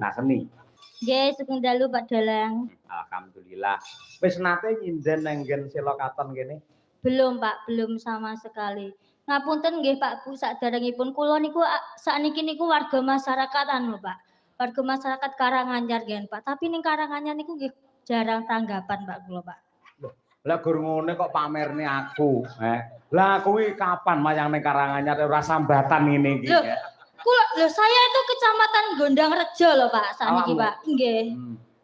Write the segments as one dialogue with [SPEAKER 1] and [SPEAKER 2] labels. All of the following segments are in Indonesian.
[SPEAKER 1] Nah seni.
[SPEAKER 2] Nggih, sugeng dalu Pak Dalang.
[SPEAKER 1] Alhamdulillah. Wis nate nyinden nang nggen Sela Katon kene?
[SPEAKER 2] Belum Pak, belum sama sekali. Ngapunten nggih Pak Bu, saderengipun kula niku sakniki niku warga masyarakat anu Pak. Warga masyarakat Karanganyar nggih Pak. Tapi ning Karanganyar niku nggih jarang tanggapan Pak kula Pak.
[SPEAKER 1] Lah gur ngene kok pamerne aku, Lah kuwi kapan mayang ning Karanganyar ora sambatan ngene iki,
[SPEAKER 2] Lho saya itu kecamatan Gondang Rejo lho Pak, sakniki Pak. Nggih.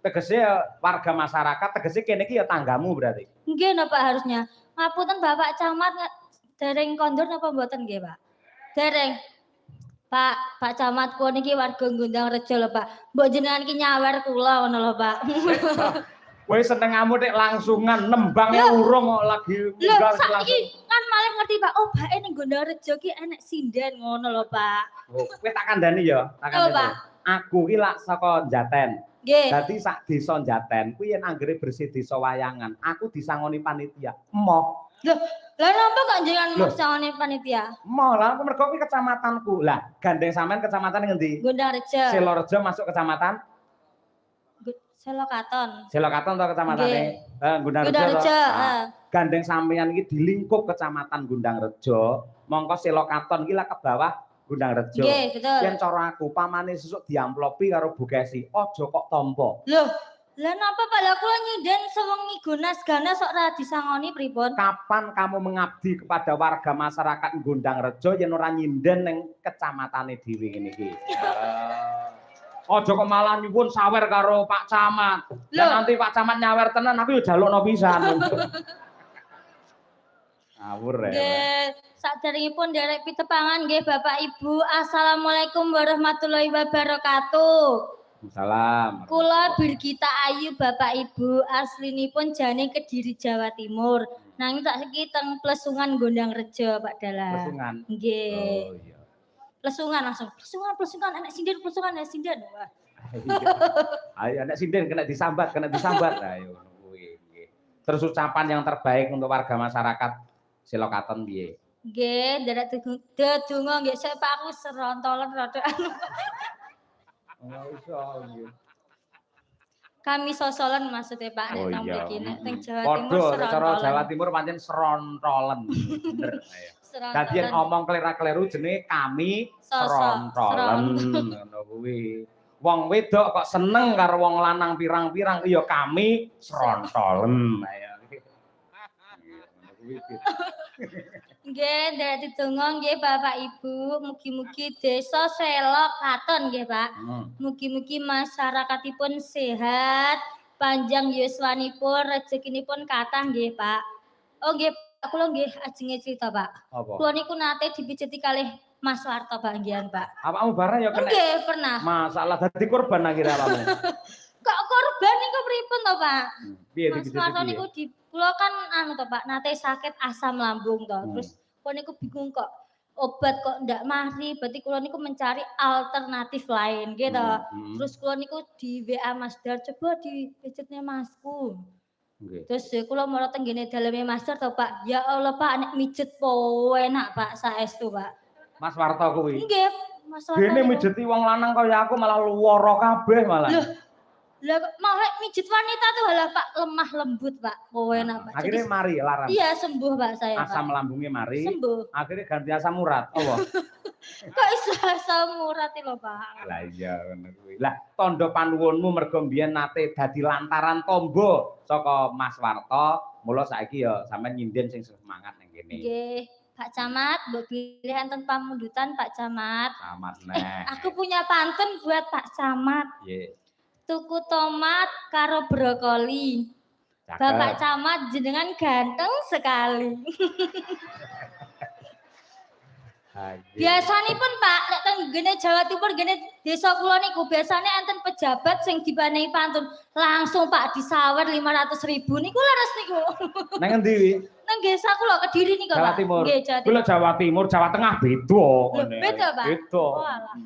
[SPEAKER 1] Tegese warga masyarakat, tegese kene iki ya tanggamu berarti.
[SPEAKER 2] Nggih napa harusnya. Ngapunten Bapak Camat dereng kondur napa mboten nggih Pak? Dereng. Pak Camat kula niki warga Gondang Rejo lho Pak. Mbok jenengan iki nyawer kula ngono lho Pak.
[SPEAKER 1] Kowe senengamu nek langsungan nembangnya urung kok lagi
[SPEAKER 2] munggah langsung. Kan malah ngerti Pak, oh bae ning Gondang Rejo ki enek sinden ngono lho Pak.
[SPEAKER 1] Oh, kowe tak kandhani ya, tak kandhani. Aku ki lak saka Jaten.
[SPEAKER 2] Nggih.
[SPEAKER 1] Dadi sak desa Jaten kuwi yen anggere bersih desa wayangan, aku disangoni panitia. Emoh.
[SPEAKER 2] Lah napa kok jenengan disangoni panitia?
[SPEAKER 1] Emoh lah mergo kuwi kecamatanku. Lah, gandeng sampean kecamatan ngendi?
[SPEAKER 2] Gondang Rejo.
[SPEAKER 1] Sela Rejo masuk kecamatan
[SPEAKER 2] Sela Katon.
[SPEAKER 1] Sela Katon to kecamatane? Gondang Rejo. Gandeng sampeyan iki dilingkup kecamatan Gondang Rejo. Mongko Sela Katon iki lah ke bawah Gondang Rejo.
[SPEAKER 2] Nggih, betul.
[SPEAKER 1] Yen cara aku pamane sesuk diamplopi karo Bu Kesi, aja kok tampa.
[SPEAKER 2] Loh, lah napa Pak? Lah kula nyinden sewengi ganas kok ora disangoni pripun?
[SPEAKER 1] Kapan kamu mengabdi kepada warga masyarakat Gondang Rejo yen ora nyinden ning kecamatane dhewe ngene iki? Aja kok malah nyuwun sawer karo Pak Camat. Lah nanti Pak Camat nyawer tenan aku yo jalukno pisan. Ngawur ya.
[SPEAKER 2] Nggih, saderengipun derek pitepangan nggih Bapak Ibu. Assalamualaikum warahmatullahi wabarakatuh.
[SPEAKER 1] Salam.
[SPEAKER 2] Kula Birgita Ayu Bapak Ibu, aslinipun jane Kediri Jawa Timur. Nanging saiki teng Plesungan Gondang Rejo Pak Dalang.
[SPEAKER 1] Plesungan.
[SPEAKER 2] Nggih.
[SPEAKER 1] Oh iya.
[SPEAKER 2] Plesungan langsung. Plesungan enek sinden, plesungan enek sinden. Wah.
[SPEAKER 1] Ayo enek sinden kena disambat. Ayo kuwi nggih. Terus ucapan yang terbaik untuk warga masyarakat Sela Katon piye?
[SPEAKER 2] Nggih, nderek dedonga nggih sik Pak aku serontolen rada anu.
[SPEAKER 1] Oh iso nggih.
[SPEAKER 2] Kami sosolen maksudnya Pak nek teng mriki nek teng Jawa Timur
[SPEAKER 1] serontolen. Padha cara Jawa Timur pancen serontolen. Bener ayo. Dadi yen ngomong kelira-keliru jenenge kami serontolen ngono kuwi. Wong wedok kok seneng karo wong lanang pirang-pirang ya kami serontolen ayo.
[SPEAKER 2] Nggih, nderek ditunggu nggih Bapak Ibu, mugi-mugi desa Sela Katon nggih Pak. Mugi-mugi masyarakatipun sehat, panjang yuswanipun, rezekinipun kathah nggih Pak. Oh nggih, kula nggih ajenge cerita Pak. Kula niku nate dipijeti kalih Mas Warto bagian Pak.
[SPEAKER 1] Awakmu bareng ya kena?
[SPEAKER 2] Nggih, pernah.
[SPEAKER 1] Masalah dadi korban akhirnya awakmu.
[SPEAKER 2] Kok korban niku pripun to Pak?
[SPEAKER 1] Piye
[SPEAKER 2] Mas Warto niku kula kan anu to Pak, nate sakit asam lambung to. Terus kula niku bingung kok obat kok ndak mari, berarti kula niku mencari alternatif lain gitu. Terus kula niku di WA Mas Dar, coba dipijetnya Masku. Terus kula mara teng ngene daleme Mas Dar to Pak. Ya Allah Pak, nek mijet po enak Pak saestu Pak.
[SPEAKER 1] Mas Warto kuwi.
[SPEAKER 2] Nggih, Mas Warto.
[SPEAKER 1] Dene mijeti wong lanang kaya aku malah lara kabeh malah.
[SPEAKER 2] Lah malah mijet wanita tuh halah Pak lemah lembut Pak. Enak Pak.
[SPEAKER 1] Akhirnya mari laran.
[SPEAKER 2] Iya sembuh Pak saya.
[SPEAKER 1] Asam lambungnya mari.
[SPEAKER 2] Sembuh.
[SPEAKER 1] Akhirnya ganti asam urat. Allah.
[SPEAKER 2] Kok iso asam urat lho Pak?
[SPEAKER 1] Lah iya ngono kuwi. Lah tandha panuwunmu mergo mbiyen nate dadi lantaran tombo saka Mas Warto, mula saiki ya sampean nyinden sing semangat ning kene.
[SPEAKER 2] Nggih. Pak Camat, mbok bilih enten pamundutan Pak Camat.
[SPEAKER 1] Camat neh.
[SPEAKER 2] Aku punya pantun buat Pak Camat.
[SPEAKER 1] Nggih.
[SPEAKER 2] Tuku tomat karo brokoli. Bapak Camat jenengan ganteng sekali. Biasanipun Pak, nek teng gene Jawa Timur gene desa kula niku biasane enten pejabat sing dipanehi pantun, langsung Pak disawer 500.000 niku leres niku. Nang
[SPEAKER 1] endi wi?
[SPEAKER 2] Nang desa kula Kediri niku
[SPEAKER 1] Jawa
[SPEAKER 2] Pak.
[SPEAKER 1] Timur.
[SPEAKER 2] Nggih, Jawa Timur.
[SPEAKER 1] Kula Jawa Timur, Jawa Tengah beda
[SPEAKER 2] ngene. Beda Pak.
[SPEAKER 1] Beda.
[SPEAKER 2] Oh alah.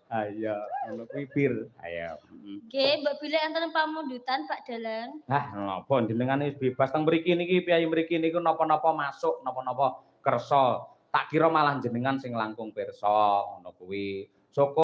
[SPEAKER 1] Ayo, ngono kuwi pir. Ayo.
[SPEAKER 2] Nggih, mbok bilih enten pamundutan Pak Dalang.
[SPEAKER 1] Napa jenengan wis bebas teng mriki niki piyayi mriki niku napa-napa masuk, napa-napa kersa. Tak kira malah jenengan sing langkung pirsa ngono kuwi. Syukur